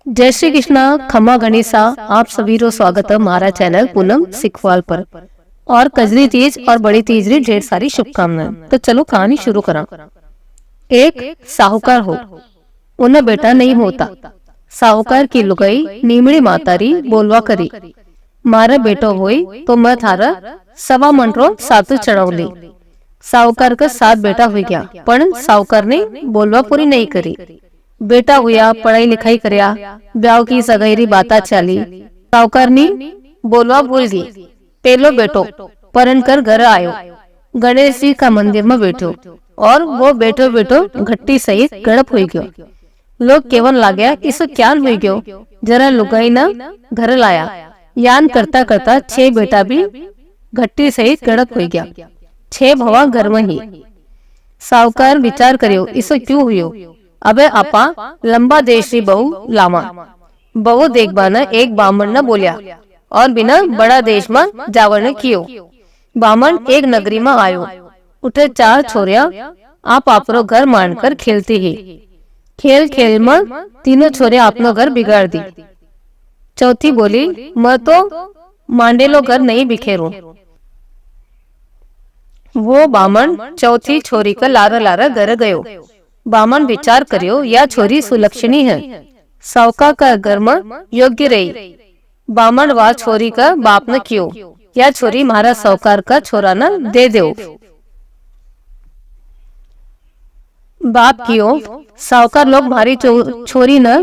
जय श्री कृष्णा, खमा गणेशा। आप सभी को स्वागत है हमारा चैनल पूनम सिखवाल पर। और कजरी तीज और बड़ी तीज री ढेर सारी शुभकामनाएं। तो चलो कहानी शुरू करा। एक साहूकार हो, उन्हें बेटा नहीं होता। साहूकार की लुगाई नीमड़ी मातारी बोलवा करी, मारे बेटो होई तो मैं थारा सवा मंडरो सातु चढ़ाऊली। साहूकार का 7 बेटा हो गया, पर साहूकार ने बोलवा पूरी नहीं करी। बेटा हुआ, पढ़ाई लिखाई करया, ब्याह की सगाई बाता चाली। साहूकार ने बोलवा भूल गई। पेलो बेटो परन कर घर आयो, गणेश जी का मंदिर में बैठो, और वो बैठो बैठो घट्टी सहित गड़प हो गयो। लोग केवन लाग्या इसे क्या हो गयो, जरा लुगाई ना घर लाया। यान करता करता 6 बेटा भी घट्टी सहित गड़प हो गया। 6 भवा घर में ही। साहूकार विचार करियो इसे क्यों हुयो। अबे आपा लंबा देश री बहू लामा। बहू देखबाना एक बामण न बोलिया, और बिना बड़ा देश में जावण कियो। बामण एक नगरी में आयो, उठे 4 छोरिया आप आपरो घर मानकर खेलती ही। खेल खेल में तीनों छोरिया अपनो घर बिगाड़ दी। चौथी बोली, मैं तो मांडेलो घर नहीं बिखेरू। वो बामण चौथी छोरी का लारा लारा घर गयो। बामन विचार करियो या छोरी सुलक्षणी है, सावका का घर में योग्य रही। बामन वा छोरी का बाप न कियो, या छोरी मारा सावकार का छोरा न दे दो। बाप कियो, सावकार लोग मारी छोरी न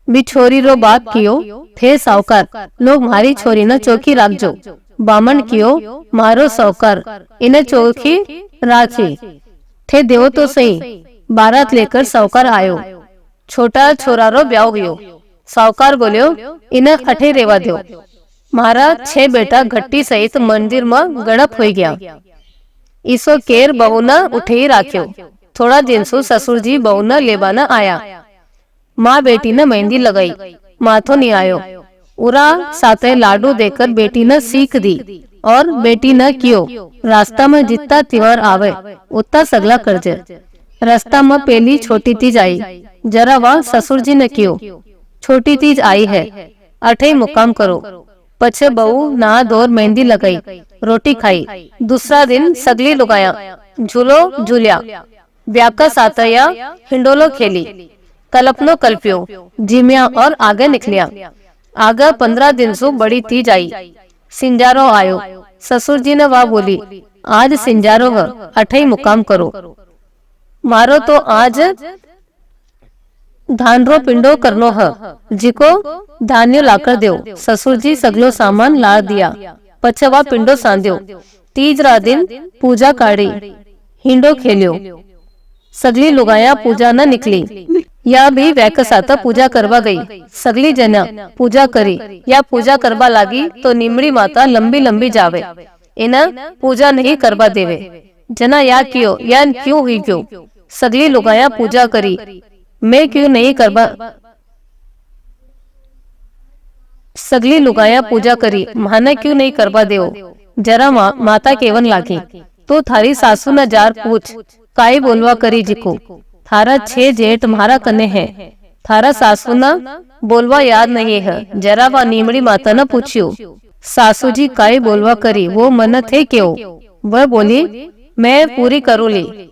भी छोरी रो बाप कियो, थे सावकार लोग मारी छोरी न चौकी राखजो। बामन कियो, मारो सावकार इन्हें चौकी राखी। थे देव तो सही। बारात लेकर सावकार आयो। छोटा छोरा रो ब्याह हुयो। सावकार बोलियो इन्हें अठे रेवा दो। मारा 6 बेटा घट्टी सहित मंदिर में गणप हो गया। इसो केर बहू न उठे ही राख्यो। थोड़ा दिन सु ससुर जी बहू न लेबाना आया। माँ बेटी ने मेहंदी लगाई, माथो नहीं आयो। उरा साथे लाडू देकर बेटी ने सीख दी, और बेटी न कियो रास्ता में जितना त्योहार आवे उतना सगला करजे। रास्ता में पहली छोटी तीज आई, जरा वह ससुर जी ने कियो। छोटी तीज आई है, अठे मुकाम करो। पछे बहू नहा धोर मेहंदी लगाई, रोटी खाई। दूसरा दिन सगली लुगाया झूलो झूलिया, ब्याका सातया हिंडोलो खेली। कल्पनो कल्पियो जिमिया और आगे निकलिया। आगे 15 दिन सु बड़ी तीज आई। सिंजारो आयो। ससुर जी ने वाह बोली, आज सिंजारो है, अठई मुकाम करो। मारो तो आज धान रो पिंडो करनो है, जिको धान्य लाकर दो। ससुर जी सगलो सामान ला दिया। पछे वा पिंडो सांध्यो। तीज रा दिन पूजा काढ़ी, हिंडो खेलियो। सगली लुगाया पूजा न निकली। या भी वैकसाता पूजा करवा गई। सगली जना पूजा करी, या पूजा करवा लागी तो निमड़ी माता लंबी लंबी जावे, इन्हें पूजा नहीं करवा देवे। जना या क्यों या क्यों हुई क्यों। सगली लुगाया पूजा करी, मैं क्यों नहीं करवा। सगली लुगाया पूजा करी, माने क्यों नहीं करवा देओ। जरा माता केवन लागी, तो थारी सासू न जार पूछ, काई बोलवा करी जिको। थारा 6 जेठ मारा कने है, थारा सासू न बोलवा याद नहीं है। जरा वा नीमड़ी माता न पूछियो, सासू जी काई बोलवा करी, वो मन थे क्यों। वह बोली, मैं पूरी करूली।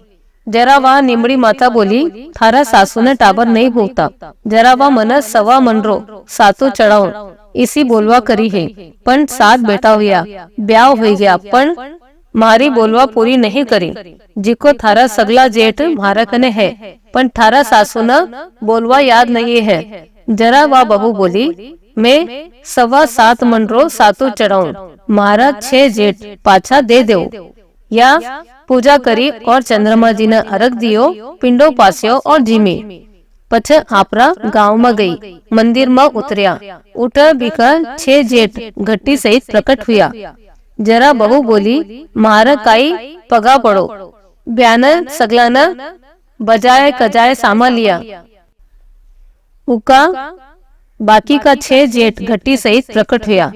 जरा वा नीमड़ी माता बोली, थारा सासू ने टाबर नहीं होता। जरा वा मन सवा मनरो सातु चढ़ाओ, इसी बोलवा करी है। पण 7 बेटा हुआ, ब्याह हो गया, पण मारी बोलवा पूरी नहीं करी। जिको थारा सगला जेठ मारा कने है, पण थारा सासू न बोलवा याद नहीं है। जरा वा बहू बोली, मैं 7.25 मनरो सातु चढ़ाऊं, मारा 6 जेठ पाछा दे दो। या पूजा करी और चंद्रमा जी ने अर्घ दियो, पिंडो पास्यो और जीमी। पछे आपरा गांव में गई, मंदिर में उतरिया। उठ बिका 6 जेठ घट्टी सहित प्रकट हुआ। जरा बहू बोली, मारा काई पगा पड़ो। ब्यान सगला न बजाय कजाय सामा लिया। उका बाकी का 6 जेठ घट्टी सहित प्रकट हुआ।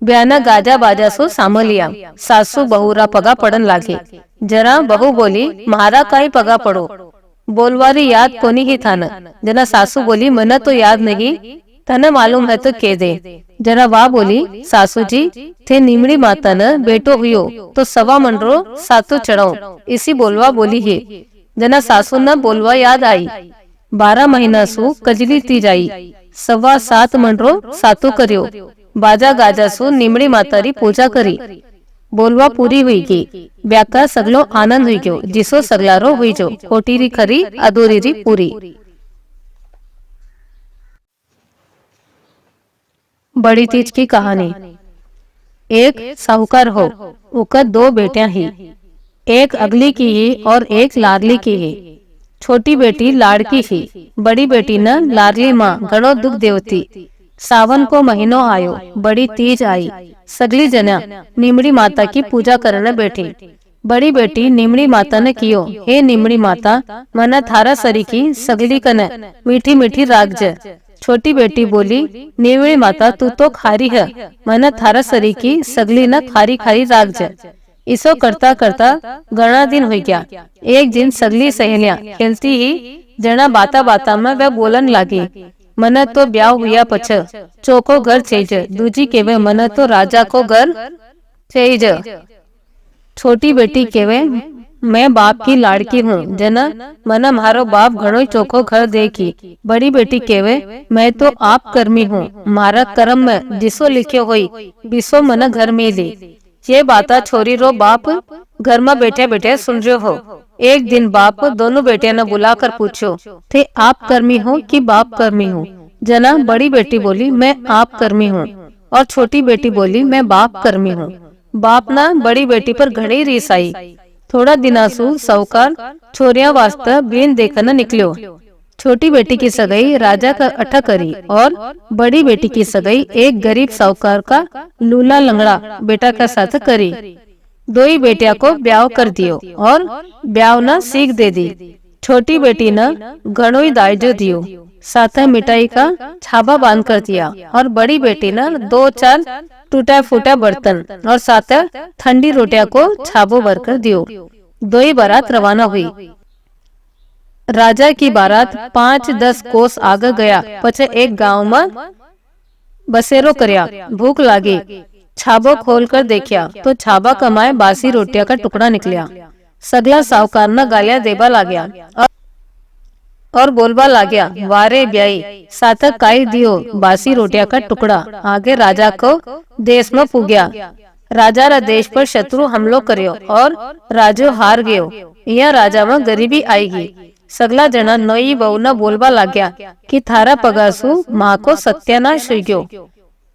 ब्याना गाजा बाजा सो सामा लिया। सासू बहुरा पगा पड़न लागे। जरा बहू बोली, मारा काई पगा पड़ो। बोलवारी याद कोनी ही था न। जना सासू बोली मन तो याद नहीं, तने मालूम है तो कह दे। जना वाह बोली, सासू जी थे नीमड़ी माता न बेटो हुयो तो सवा मंडरो सातो चढ़ाओ, इसी बोलवा बोली है। जना सासू न बोलवा याद आई, 12 महीना सु कजली तीज आई, सवा 7 मंडरो सातो करियो, बाजा गाजा सु नीमड़ी माता री पूजा करी। बोलवा पूरी हुई की ब्याका सगलो आनंद हुई गयो, जिसो सगलारो हुई जो, खोटी री खरी अधूरी री पूरी। बड़ी तीज की कहानी। एक साहूकार हो, उकर 2 बेटियां ही, एक अगली की ही और एक लाडली की ही। छोटी बेटी लाड़की ही, बड़ी बेटी न लाडली माँ घणो दुख देवती। सावन को महीनो आयो, बड़ी तीज आई, सगली जना नीमड़ी माता की पूजा करने बैठी। बड़ी बेटी नीमड़ी माता ने कियो, हे नीमड़ी माता मना थारा सरी की सगली कने मीठी मीठी राग ज। छोटी बेटी बोली, नीमड़ी माता तू तो खारी है, मना थारा सरी की सगली न खारी खारी राग ज। इसो करता करता घना दिन हो गया। एक दिन सगली सहेलियां खेलती ही जना बाता बाता में वह बोलन लागी, मन तो ब्याह हुआ पछ चोको घर चेज, दूजी केवे मन तो राजा को घर चेज। छोटी बेटी केवे मैं बाप की लाड़की हूँ, जना मन मारो बाप घणो चोखो घर देखी। बड़ी बेटी केवे मैं तो आप कर्मी हूँ, मारा कर्म में जिसो लिखे हुई बिसो मन घर में ली। ये बाता छोरी रो बाप घर में बैठे बैठे सुन रहे हो। एक दिन बाप दोनों बेटिया ने बुलाकर पूछो, थे आप कर्मी हो कि बाप कर्मी हो? जना बड़ी बेटी बोली मैं आप कर्मी हूँ, और छोटी बेटी बोली मैं बाप कर्मी हूँ। बाप ना बड़ी बेटी पर घड़ी रीस आई। थोड़ा दिनासु साहूकार छोरिया वास्ते बीन देखने निकलो। छोटी बेटी की सगाई राजा का अठा करी और बड़ी बेटी की सगाई एक गरीब साहूकार का लूला लंगड़ा बेटा का साथ करी। दो ही बेटिया को ब्याह कर दियो और ब्याह न सीख दे दी। छोटी बेटी न घणो ही दायजो दियो, साथ मिठाई का छाबा बांध कर दिया, और बड़ी बेटी न 2-4 टूटा फूटा बर्तन और साथ ठंडी रोटियां को छाबो भर कर दियो। दो ही बारात रवाना हुई। राजा की बारात 5-10 कोस आगे गया, पछे एक गांव में बसेरो करया। भूख लागी, छाबो खोल कर देखा तो छाबा कमाए बासी रोटियां का टुकड़ा निकलिया। सगला साहूकार न गालियां देबा लाग्या और बोलबा लाग्या, वारे ब्याई साथ काई दियो बासी रोटियां का टुकड़ा। आगे राजा को देश में पुग्या। राजा रा देश पर शत्रु हमलो करियो और राजो हार गयो। यह राजा में गरीबी आएगी। सगला जना नई बहू न बोलबा लाग्या कि थारा पगासु माँ को सत्यानाश हो गयो।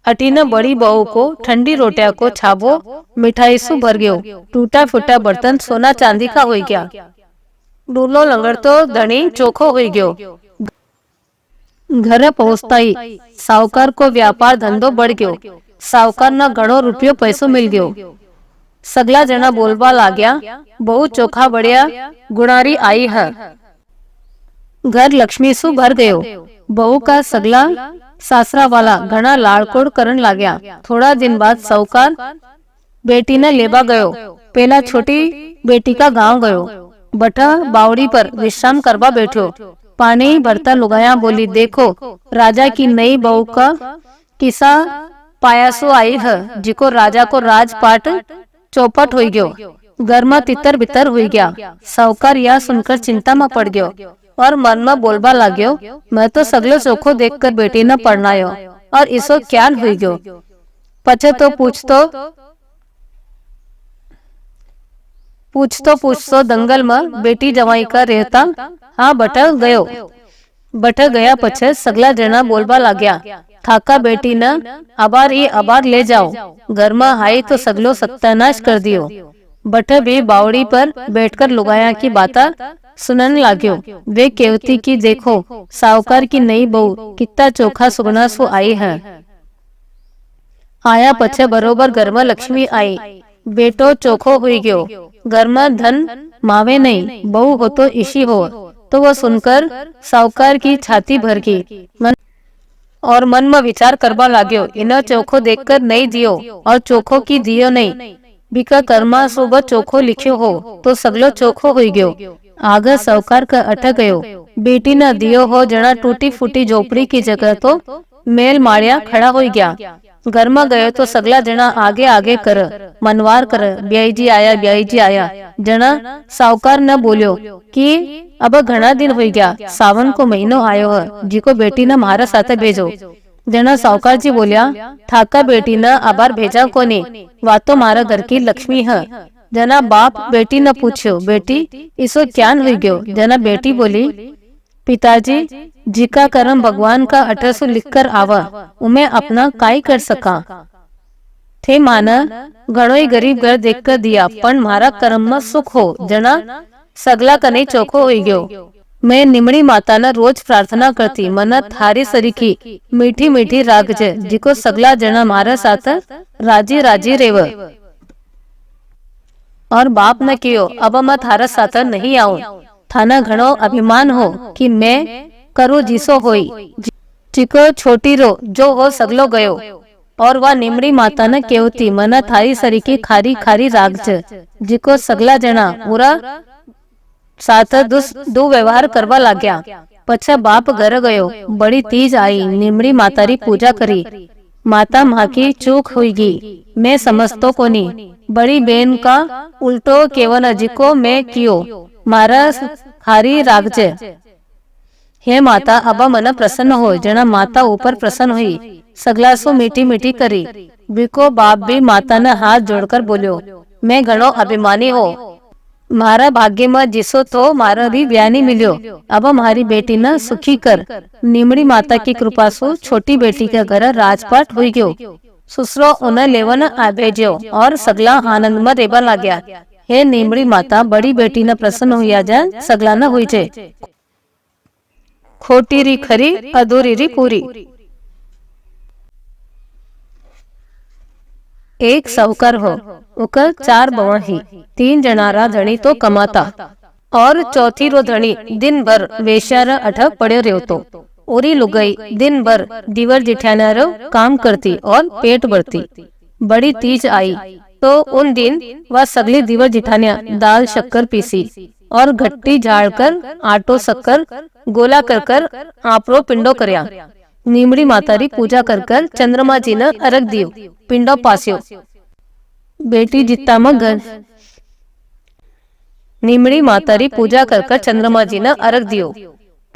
अटीना बड़ी बहू को ठंडी रोटियां को छाबो मिठाई सु भर गयो। टूटा फूटा बर्तन सोना चांदी का हो गया। डूलो लंगड़ तो धनी चोखो हो गयो। घर पहुंचता ही साहूकार को व्यापार धंधो बढ़ गयो। साहूकार न घणो रुपयो पैसो मिल गयो। सगला जना बोलबा लाग्या, बहुत चोखा बढ़िया गुणारी आई है। घर लक्ष्मी सु भर गयो। बहू का सगला सासरा वाला घना लाड़कोड़ करन लाग्या। थोड़ा दिन बाद साहूकार बेटी ने लेबा गयो। पहला छोटी बेटी का गांव गयो। बटा बावड़ी पर विश्राम करवा बैठो। पानी भरता लुगाया बोली, देखो राजा की नई बहू का किसा पायासो आई है, जिको राजा को राजपाट चौपट हो गयो। घर में तितर बितर हुई गया। साहूकार यह सुनकर चिंता में पड़ गयो और मन में बोलबा लाग्यो, मैं तो सगलो चोखो देखकर बेटी न पढ़नायो और इसो क्या हुई गयो। पछे तो पूछतो दंगल में बेटी जवाई का रहता हाँ बट गया। पछे सगला जना बोलबा लाग्या, थाका बेटी न अबार ले जाओ। घर में हाई तो सगलो सत्यानाश कर दियो। बटे भी बावड़ी पर बैठकर लुगाया की बाता सुनन लाग्यो। वे केवती की देखो साहूकार की नई बहू कितना चोखा सुगना सु आई है। आया पछे बरोबर घर में लक्ष्मी आई। बेटो चोखो हुई गयो। घर में धन मावे नहीं, बहू हो तो इसी हो। तो वो सुनकर साहूकार की छाती भर गई और मन में विचार करवा लाग्यो, इन्हें चोखो देखकर नहीं दियो और चोखो की दियो नहीं। बिका कर्मा सुबह चोखो लिखियो हो तो सगलो चोखो हुई गयो। आगे साहूकार का अटक गयो। बेटी न दियो हो जना टूटी फूटी झोपड़ी की जगह तो मेल माड़िया खड़ा हो गया। घर में गयो तो सगला जना आगे आगे कर मनवार कर ब्याई जी आया। जना साहूकार न बोलियो कि अब घना दिन हो गया, सावन को महीनो आयो है, जिको बेटी न मारा साथे भेजो। जना साहूकार जी बोलिया, ठाका बेटी न अबार भेजा कोनी, वा तो मारा घर की लक्ष्मी है। जना बाप बेटी न पूछो, बेटी इसो क्या हो गयो। जना बेटी बोली, पिताजी जी का कर्म भगवान का 1800 लिख कर आवा, उमे अपना काई कर सका। थे माना घणो ही गरीब घर देख कर दिया, पण मारा कर्म में सुख हो। जना सगला कने चोखो हो गयो। मैं निमड़ी माता न रोज प्रार्थना करती, मन थारी सरीकी मीठी मीठी रागज, जिको सगला जना मारा साथ राजी राजी रेव। और बाप न कियो, अब मैं थारा साथ नहीं आऊं। थाना घणो अभिमान हो कि मैं करू जिसो होई, जिको छोटी रो जो हो सगलो गयो। और वह निमड़ी माता न केवती, मन थारी सरीकी खारी खारी रागज, जिको सगला जना पूरा साथ दु व्यवहार करवा लाग्या। पछा बाप घर गयो, बड़ी तीज आई, निमड़ी मातारी पूजा करी। माता माँ की चूक हुईगी, मैं समझतो कोनी। बड़ी बेन का उल्टो केवन जिको मैं कियो, मारा हारी रागजे। हे माता अब मन प्रसन्न हो। जना माता ऊपर प्रसन्न हुई, सगला सो मीठी मीठी करी। बिको बाप भी माता ने हाथ जोड़कर बोलियो, मैं घणो अभिमानी हो, मारा भाग्य में जिसो तो मारा भी ब्यानी मिलियो। अब हमारी बेटी न सुखी कर। निमड़ी माता की कृपा सु छोटी बेटी के घर राजपाट हुई गयो। ससुरो उन्हें लेवन आ भेजो और सगला आनंद में रेबा लाग्या। हे निमड़ी माता, बड़ी बेटी न प्रसन्न हुई जाए, सगला न हुई जे। खोटी री खरी, अधूरी री पूरी। एक साहूकार हो, उकर 4 बवा ही। 3 जनारा धनी तो कमाता और चौथी रो धनी दिन भर वेश्यारा अठक पड़े रहतो। ओरी लुगाई दिन भर दीवर जिठाना रो काम करती और पेट भरती। बड़ी तीज आई तो उन दिन वह सगली दीवर जिठानिया दाल शक्कर पीसी और घट्टी झाड़कर आटो शक्कर गोला कर कर आपरो पिंडो करया। निमड़ी मातारी पूजा कर कर चंद्रमा जी ने अर्घ दियो, पिंडो पास्यो। बेटी जित्ता में घर निमड़ी मातारी पूजा कर कर चंद्रमा जी ने अर्घ दियो,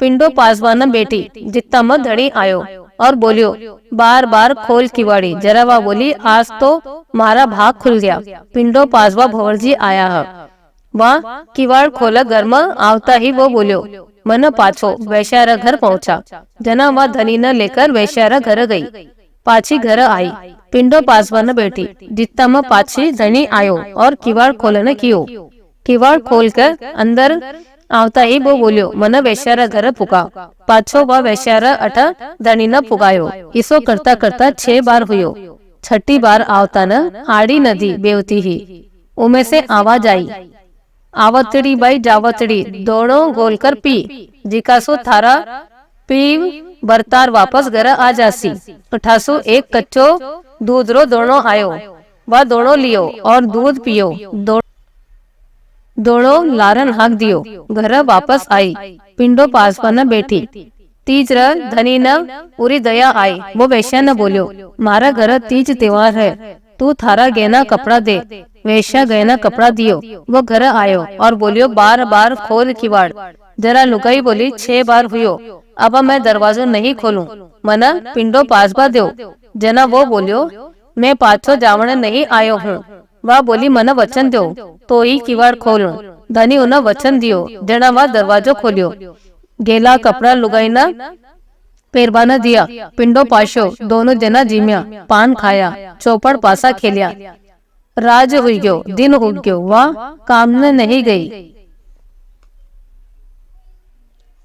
पिंडो पासवाना। बेटी जित्ता में धनी आयो और बोलियो, बार बार खोल किवाड़ी। जरा वह बोली, आज तो मारा भाग खुल गया, पिंडो पासवा भंवर जी आया है। वह किवाड़ खोला, घर में आवता ही वो बोलियो, मन पाछो वैश्यारा घर पहुंचा। जना वह धनी न लेकर वैश्यारा घर गई, पाछी घर आई। पिंडो पासवान बेटी जित्ता में पाछी धनी आयो और किवाड़ खोलने कियो। किवाड़ खोल कर अंदर आवता ही वो बोलियो, मन वैश्यारा घर पुका। पाछो वह वैश्यारा अठा धनी न पुगायो। इसो करता करता 6 बार हुयो। छठी बार आवता न आड़ी नदी बेवती ही, उमे से आवाज आई, आवतड़ी बाई जावतड़ी, दोनों गोल कर पी। जिकासो थारा पीव बरतार वापस घर आ जासी। उठासो एक कच्चो दूध रो दोनों आयो, वह दोनों लियो और दूध पियो। दोनों लारन हाक दियो, घर वापस आई। पिंडो पासवान बैठी। तीज धनी न पूरी दया आई। वो वैश्या न बोलियो, मारा घर तीज त्योहार है, तू थारा गहना कपड़ा दे। वैश्या गहना कपड़ा दियो। वो घर आयो और बोलियो, बार बार खोल किवाड़। जरा लुगाई बोली, 6 बार हुयो, अब मैं दरवाजो नहीं खोलूं, मना पिंडो पासवा दो। जना वो बोलियो, मैं पाछो जावण नहीं आयो हूँ। वह बोली, मन वचन दो तो ही किवाड़ खोलूं। धनी उन्हें वचन दियो। जना वह दरवाजो खोलियो। गेला कपड़ा लुगाई न पेरवा न दिया। पिंडो पाशो, दोनों जना जिम्या, पान खाया, चौपड़ पासा खेलिया। राज हुई गयो, दिन हो गयो, वह काम न नहीं गई।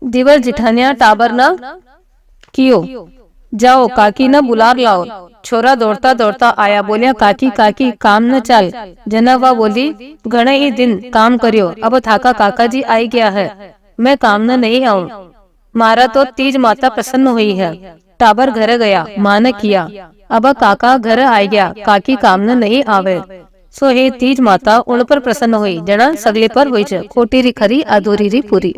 दीवर जिठानिया टाबर न कियो, जाओ काकी न बुलार लाओ। छोरा दौड़ता दौड़ता आया, बोलिया, काकी काकी काम न चल। जना वह बोली, घणे ही दिन काम करियो, अब थाका काका जी आई गया है, मैं काम न नहीं आऊं। मारा तो तीज माता प्रसन्न हुई है। टाबर घर गया, मां ने किया, अब काका घर आ गया, काकी काम न नहीं आवे। सो हे तीज माता उन पर प्रसन्न हुई, जना सगले पर हुई छ, खोटी री खरी अधूरी री पूरी।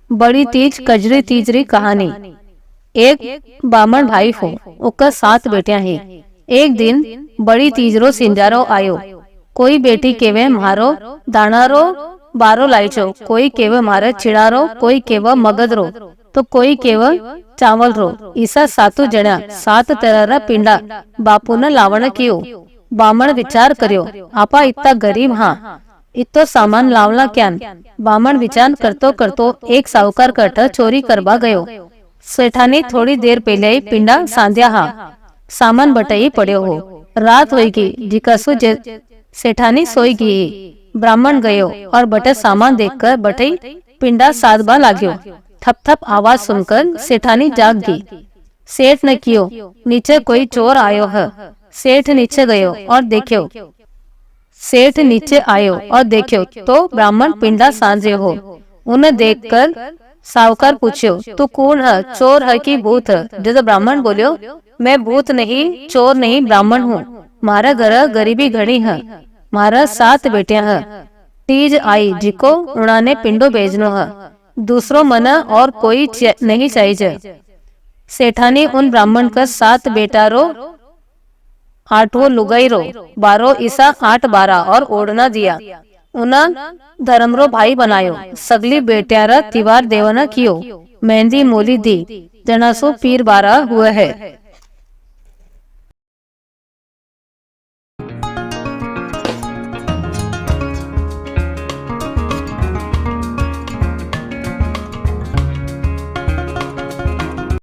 बड़ी तीज कजरी तीज री कहानी। एक बामण भाई हो, उका 7 बेटियां है। एक दिन बड़ी तीज रो सिंजारो आयो। कोई बेटी केवे मारो दाणारो बारो लाइचो, कोई केवे मारे चिड़ारो, कोई केवे मगध रो, तो कोई केवे चावल रो। ईसा 7 जणा 7 तरह रा पिंडा बापू ने लावण कियो। बामण विचार करियो, आपा इतना गरीब हाँ, इतो सामान लावला क्यान। बामण विचार करतो करतो एक साहूकार कट चोरी करवा गयो। सेठानी थोड़ी देर पहले ही पिंडा सांध्या हा, सामान बटाई पड़ो हो। रात होगी, जिकासु सेठानी सोई गई। ब्राह्मण गयो और बटे सामान देखकर बटे पिंडा साधबा लाग्यो। थप थप आवाज सुनकर सेठानी जाग गई। सेठ ने कियो, नीचे कोई चोर आयो है। सेठ नीचे गयो और देखो, सेठ नीचे आयो और देखो तो ब्राह्मण पिंडा सांझे हो। उन्हें देखकर साहूकार पूछो, तू कौन है, चोर है कि भूत है? जब ब्राह्मण बोलियो, मैं भूत नहीं, चोर नहीं, ब्राह्मण हूँ। मारा घर गरीबी घड़ी है, मारा 7 बेटियां है। तीज आई जिको उन्होंने पिंडो भेजनो है, दूसरो मन और कोई नहीं चाहिए। सेठानी उन ब्राह्मण का 7 बेटा रो 8वो लुगाई रो 12 ईसा 8 12 और ओढ़ना दिया। उना धर्म रो भाई बनायो। सगली बेटिया रा तिवार देवना कियो, मेहंदी मोली दी। जनासो पीर 12 हुए है।